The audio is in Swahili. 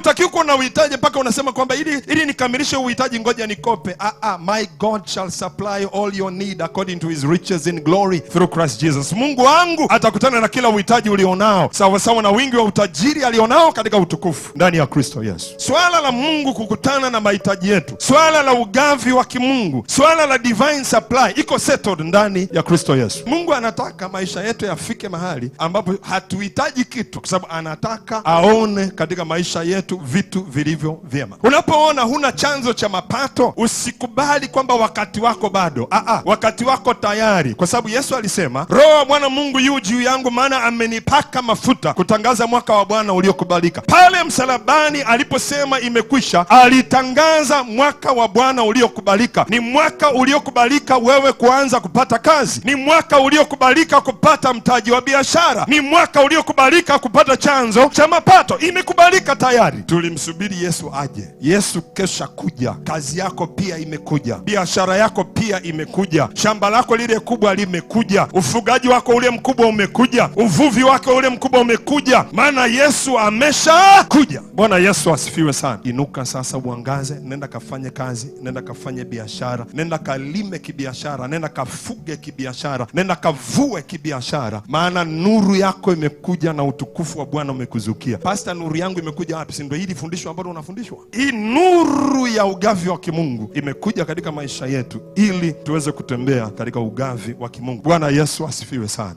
Hutakiwi kuwa na uhitaji mpaka unasema kwamba ili nikamilishe uhitaji ngoja nikope. My God shall supply all your need according to his riches in glory through Christ Jesus. Mungu wangu atakutana na kila uhitaji ulionao sawa sawa na wingi wa utajiri alionao katika utukufu ndani ya Kristo Yesu. Swala la Mungu kukutana na mahitaji yetu, swala la ugavi wa kimungu, swala la divine supply iko settled ndani ya Kristo Yesu. Mungu anataka maisha yetu yafike mahali ambapo hatuhitaji kitu, kwa sababu anataka aone katika maisha yetu vitu vilivyo vyema. Unapoona huna chanzo cha mapato, usikubali kwamba wakati wako bado. Wakati wako tayari, kwa sababu Yesu alisema, Roho wa Bwana Mungu yu juu yangu, maana amenipaka mafuta kutangaza mwaka wa Bwana uliokubalika. Pale msalabani aliposema imekwisha, alitangaza mwaka wa Bwana uliokubalika. Ni mwaka uliokubalika wewe kuanza kupata kazi, ni mwaka uliokubalika kupata mtaji wa biashara, ni mwaka uliokubalika kupata chanzo cha mapato. Imekubalika tayari. Tulimsubiri Yesu aje. Yesu kesha kuja. Kazi yako pia imekuja, biashara yako pia imekuja, shamba lako lile kubwa limekuja, ufugaji wako ule mkubwa umekuja, uvuvi wako ule mkubwa umekuja, maana Yesu amesha kuja. Bwana Yesu asifiwe sana. Inuka sasa uangaze, nenda kafanye kazi, nenda kafanye biashara, nenda kalime kibiashara, nenda kafuge kibiashara, nenda kavue kibiashara, maana nuru yako imekuja na utukufu wa Bwana umekuzukia. Pastor, nuru yangu imekuja wapi? Si ndio hili fundisho ambalo unafundishwa? Hii nuru ya ugavi wa kimungu imekuja katika maisha yetu ili tuweze kutembea katika ugavi wa kimungu. Bwana Yesu asifiwe sana.